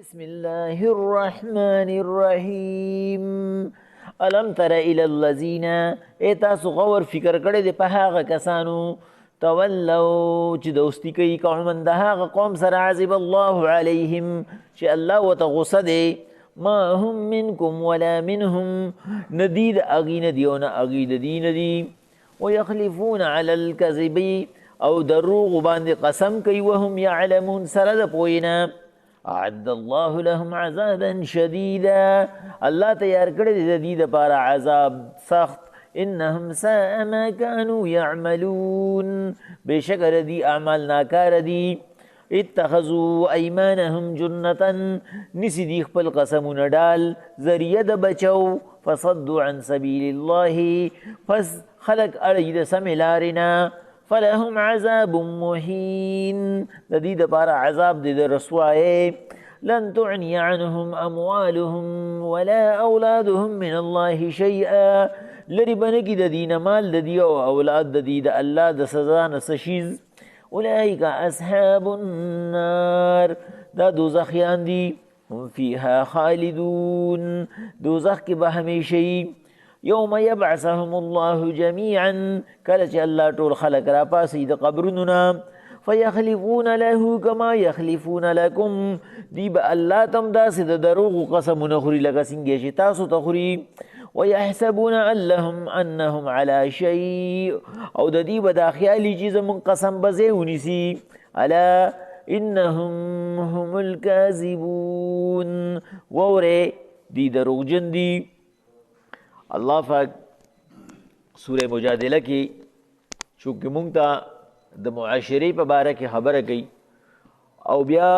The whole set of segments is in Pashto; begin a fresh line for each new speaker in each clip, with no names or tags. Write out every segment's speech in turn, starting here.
بسم الله الرحمن الرحیم. الم تر الى الذین تاسو غور فکر کړی دی په هغه کسانو تولوا چې دوستی کوي قومن د هغه قوم سره عذب الله علیهم چې الله ورته غصه دی ما هم منکم ولا منهم ندید اغین دیونه اغید دین دی ويخلفون على الكذب او دروغ باندې قسم کوي وهم يعلمون سره د پوینا اعد الله لهم عذابا شديدا الله تیار کړی دی د دې لپاره عذاب سخت انهم ساء ما كانوا يعملون بشک ردی اعمال ناکار دی اتخذوا ايمانهم جنة نسی دی خپل قسمونه ډال ذریعه د بچو فصدوا عن سبيل الله پس خلق اړی د سم لارنا فلهم عذاب مهين د دې لپاره عذاب د رسوای لن تعني عنهم اموالهم ولا اولادهم من الله شيئا لری بنګي د دین مال د دی او اولاد د دی د الله د سزا نه سشیز اولئک اصحاب النار دا دوزخیان دي هم فيها خالدون دوزخ کې به همیشئ یوم یبعثهم الله جميعا کله چې الله ټول خلق را پاسي د قبرونو فیخلفون له کما یخلفون لكم دی به الله تم داسې د دروغ قسمونه خوري لکه څنګه چې تاسو ته خوري ويحسبون انهم على شيء او د دې به دا خیالي چې زمون قسم به ځای ونیسي الا انهم هم الكاذبون ووره دی دروغجن دي الله پاک سوره مجادله کې چونکه مونږ ته د معاشرې په باره کې خبره کوي او بیا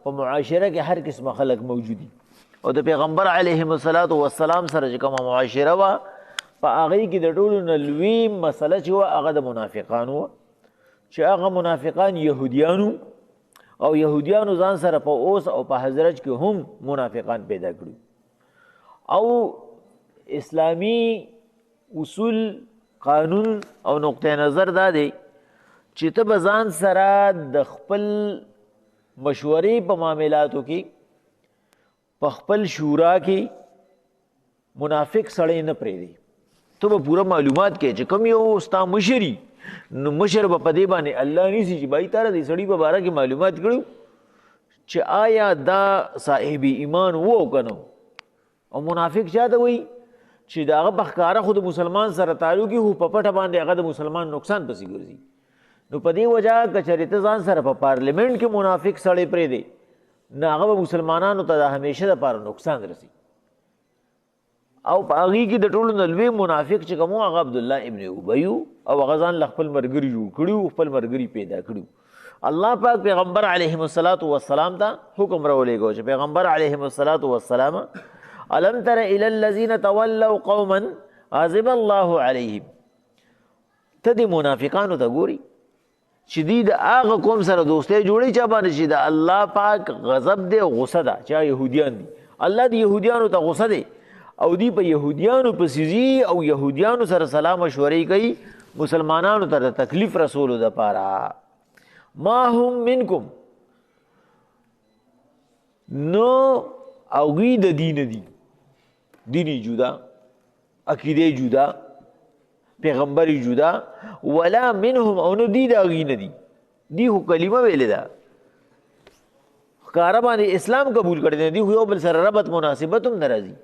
په معاشره کې هر قسم خلق موجودي او د پیغمبر علیه السلام سره چې کومه معاشره وه په هغې کې د ټولو نه لوی مسله چې وه هغه د منافقانو وه چې هغه منافقان یهودیانو او یهودیانو ځان سره په اوس او په حضرت کې هم منافقان پیدا کړي او اسلامی اصول قانون او نقطه نظر دا دی چې ته به ځان سره د خپل مشورې په معاملاتو کې په خپل شورا کې منافق سړی نه پرېږدي ته به پوره معلومات کې چې کوم یو ستا مشري نو مشر به په دې باندې الله نیسي چې بای تاره دې سړي په باره کې معلومات کړو چې آیا دا صاحب ایمان و که نه او منافق چا ته وایي چې د هغه په ښکاره خو د مسلمان سره تعلق وي خو په پټه باندې هغه د مسلمان نقصان پسې ګرځي نو په دې وجه که چېرې ته ځان سره په پارلیمنټ کې منافق سړی پرېږدی نو هغه به مسلمانانو ته د همیشه دپاره نقصان رسي او په هغې کې د ټولو نه لوی منافق چې کوم هغه عبدالله ابن ابی او هغه ځان له خپل ملګري جوړ کړي خپل ملګري پیدا کړي الله پاک پیغمبر علیهم السلام ته حکم راولېږو چې پیغمبر علیهم السلام الم تر الى الذين تولوا قوما غضب الله عليهم ته دې منافقانو ته ګوري چې دوی د هغه قوم سره دوستۍ جوړوي چا باندې چې د الله پاک غضب دی او غصه ده چې یهودیان دي الله د یهودیانو ته غصه دی او دوی په یهودیانو پسې ځي او یهودیانو سره سلا مشورې کوي مسلمانانو ته د تکلیف رسولو دپاره ما هم منکم نو هغوی د دین دي دینی جدا عقیده جدا پیغمبری جدا ولا منهم او نو دی دا غی ندی دی خو کلمه ویلې ده ښکاره باندې اسلام قبول کړی دی خو یو بل سره ربط مناسبت هم نه راځي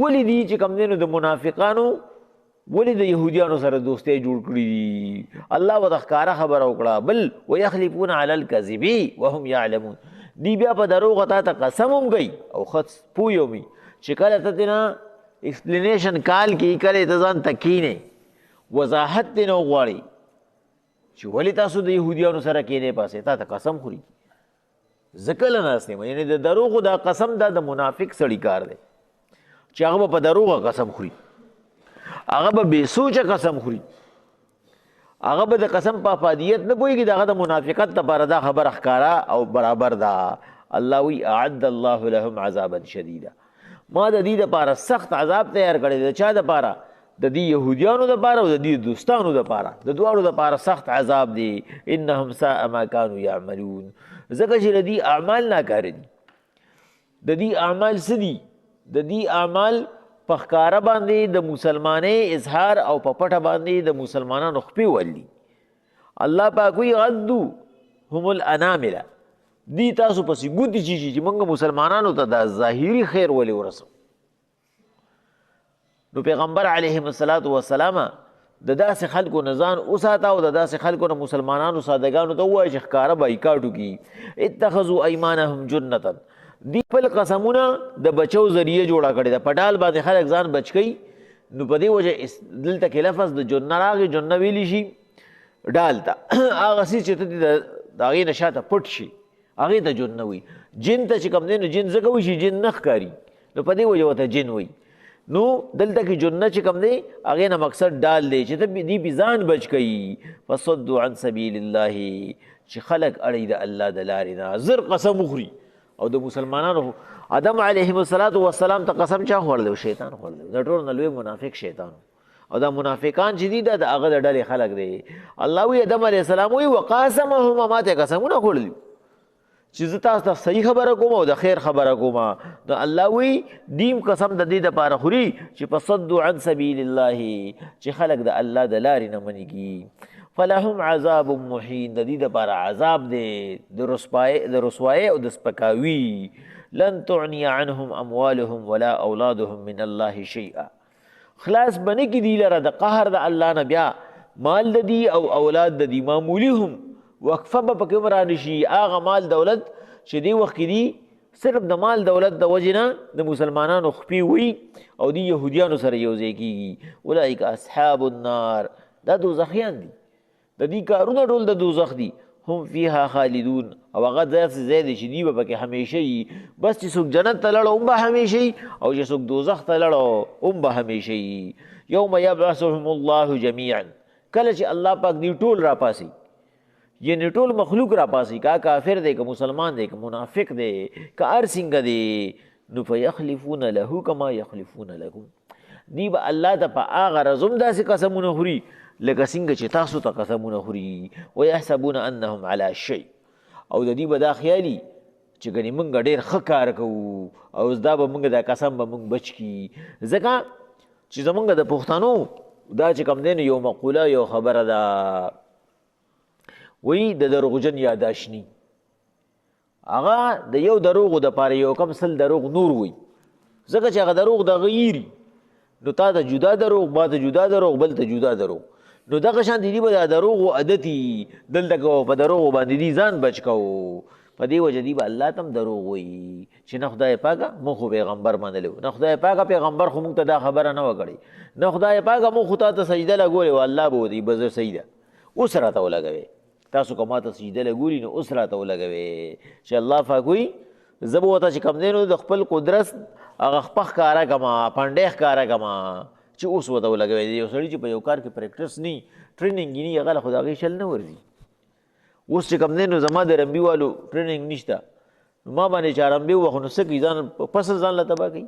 ولې دي چې کوم دی نو د منافقانو ولې د یهودیانو سره دوستۍ جوړ کړي دي الله ورته ښکاره خبره وکړه بل ویخلفون علی الکذب وهم یعلمون دی بیا په دروغ تا ته قسم هم کوي او خود پوی وي چې کله ته تېنه ایکسپلینیشن کال کې کله ته ځان ته کښینې وضاحت دې نه وغواړي چې ولې تاسو د یهودیانو سره کښېنې پاسې تا ته قسم خوري زه کله ناست یم یعنې د دروغو دا قسم دا د منافق سړي کار دی چې هغه به په دروغه قسم خوري هغه به بې سوچه قسم خوري هغه به د قسم په افادیت نه پوهېږي د هغه د منافقت دپاره دا خبره ښکاره او برابر ده الله وی اعد الله لهم عذابا شدیدا ما د دې دپاره سخت عذاب تیار کړی د چا دپاره د دې یهودیانو دپاره او د دې دوستانو دپاره د دواړو دپاره سخت عذاب دی انهم ساء ما كانوا يعملون ځکه چې د دې اعمال ناکاره دي د دې اعمال څه دي؟ د دې اعمال په ښکاره باندې د مسلمانۍ اظهار او په پټه باندې د مسلمانانو خپې ولي. الله پاک وایي غضو هم الانامله، دی تاسو پسې ګوتې چیچي چې موږ مسلمانانو ته دا ظاهري خیر ولې ورسو. نو پیغمبر علیه الصلاة والسلام د داسې خلکو نه ځان وساته او د داسې خلکو نه مسلمانانو سادهګانو ته ووایي چې ښکاره بایکاټ وکړي. اتخذوا ایمانهم جنة، دی خپل قسمونه د بچو ذریعه جوړه کړې ده، په ډال باندې خلک ځان بچ کوي. نو په دې وجه دلته کې لفظ د جنه راغی، جنه ویلی شي ډال ته هغه څیز چې ته د هغې نه شاته پټ شي هغې ته جنه وي. جن ته چې کوم دی نو جن ځکه وایي چې جن نه ښکاري، نو په دې وجه ورته جن وایي. نو دلته کې جنه چې کوم دی هغې نه مقصد ډال دی چې ته دې پې ځان بچ کوي. فصدوا عن سبیل الله، چې خلک اړوي د الله د لارې نه، زر قسم وخوري. او د مسلمانانو آدم علیهم الصلاة والسلام ته قسم چا خوړلی؟ شیطان خوړلی. د ټولو نه لوی منافق شیطان. او دا منافقان چې دي دا د هغه د ډلې خلک دی. الله وی آدم علیه السلام وی وقاسمهما، ما ته قسمونه خوړلي چې زه تاسو ته صحیح خبره کوم او د خیر خبره کوم. نو الله وی دیم قسم د دې دپاره خوري چې فصدوا عن سبیل الله، چې خلک د الله د لارې نه منې کي. فلهم عذاب مهین، د دې دپاره عذاب دی د رسوایۍ او د سپکاوي. لن تغني عنهم اموالهم ولا اولادهم من الله شیئا، خلاص بنه کې دی لره د قهر د الله نه بیا مال د دی او اولاد د دی. معمولی هم وقفه به پکې ورانه شي. هغه مال دولت چې دی وخت کې دی صرف د مال دولت د وجې نه د مسلمانانو خپې وي او دی یهودیانو سره یو ځای کېږي. اولئک اصحاب النار، دا دوزخیان دي، د دې کارونه ټول د دوزخ دي. هم فیها خالدون، او هغه داسې ځای دی چې دی به پکې همیشه وي. بس چې څوک جنت ته لړو هم به همیشه وي، او چې څوک دوزخ ته لړو هم به همیشه وي. یوم یبعثهم الله جمیعا، کله چې الله پاک دی ټول راپاسي، یعنی ټول مخلوق راپاسي، کا کافر دی که مسلمان دی که منافق دی که هر څنګه دی. نو فیخلفون له کما یخلفون لکم، دی به الله ته په هغه رزم داسې قسمونه خوري لکه څنګه چې تاسو ته قسمونه خوري. ویحسبون انهم علی شیء، او د دې به دا خیالي چې ګنې موږ ډېر ښه کار کوو او دا به موږ دا قسم به موږ بچ کي. ځکه چې زموږ د پښتنو دا چې کوم دی نو یو مقوله یو خبره ده، وی د دروغجن یاداشني. هغه د یو دروغو دپاره یو کم سل دروغ نور وي، ځکه چې هغه دروغ د غیري. نو تا ته جدا دروغ، ما ته جدا دروغ، بل ته جدا دروغ. نو دغه شان دي به دا دروغ عادتي دلته کو په دروغ باندې دي ځان بچ کو. په دې وجه دی به الله تم دروغ وایي چې نه خدای پاکه مو خو پیغمبر منلو، نه خدای پاکه پیغمبر خو موږ ته دا خبره نه وکړي، نه خدای پاکه مو خو تا ته سجده لګولې و الله به ودی بزر سجده اوس راته ولګوي. تاسو که ما ته سجده لګولي نو اوس راته ولګوي. چې الله پاک وایي زه به ورته چې کوم دی نو د خپل قدرت هغه خپه ښکاره کړمه، پنډی ښکاره کړمه چې اوس ورته ولګوي. یو سړي چې په یو کار کې پریکټس نه ټریننګ یې نه هغه له خو د هغې شل نه ورځي. اوس چې کوم دی نو زما د رمبي والو ټریننګ نشته، نو ما باندې چې رمبي ووخو نو څه کوي ځان فصل ځان له تباه کوي،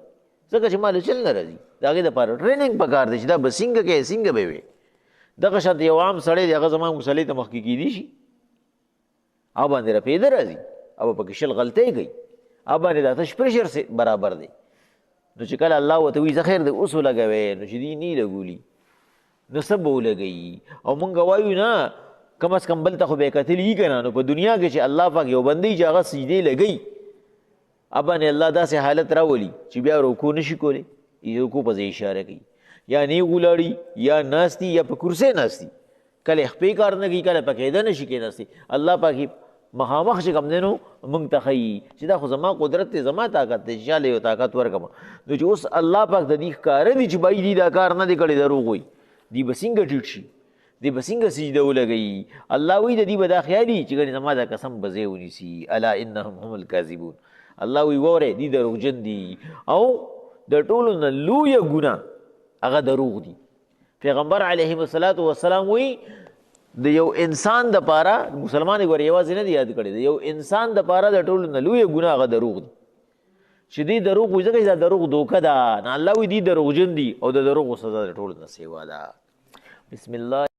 ځکه چې ما له چل نه راځي. د هغې دپاره ټریننګ پکار دی چې دا به څنګه کوې څنګه به وي. دغه شان یو عام سړی دی هغه زما مسلې ته مخکې کیدی شي، هغه باندې رپېده راځي، هغه پکې شل غلطۍ کوي، هغه باندې د اتش پرشر برابر دی. نو چې کله الله ورته وایي زه خیر دی اوس ولګوې، نو چې دوی نه لګولي نو څه به ولګوي. او مونږ وایو نه کم از کم بل ته خو به یې کتلي که نه. نو په دنیا کې چې الله پاک یو بندی چې هغه سجدې لګوي هغه باندې الله داسې حالت راولي چې بیا رکوع نشي کولی، رکوع په ځای اشاره کوي، یا نیغ ولاړي یا ناستي یا په کرسۍ ناستي، کله خپې کار نه کوي، کله په قاعده نشي کېناستي. الله پاک مخامخ چې کوم دی نو موږ ته ښیي چې دا خو زما قدرت دی، زما طاقت دی چې چاله یو طاقت ورکړم. نو چې اوس الله پاک د دې ښکاره دي چې بای دي دا کار نه دی کړی دروغ وایي، دی به څنګه ټیټ شي، دی به څنګه سجده ولګوي. الله وایي د دې به دا خیالي چې ګنې زما دا قسم به ځای ونیسي. الا انهم هم الکاذبون، الله وایي وورئ دی دروغجن دي او د ټولو نه لویه ګناه هغه دروغ دي. پیغمبر علیه الصلاة والسلام وایي د یو انسان د پاره مسلمان ګورې یوازې نه دی یاد کړی، د یو انسان د پاره د ټولو نه لویه ګناه هغه دروغ دی. چې دی دروغ وایي ځکه چې دا دروغ دوکه ده، نه الله وایي دی دروغجن دي او د دروغو سزا د ټولو نه سیوا ده. بسم الله.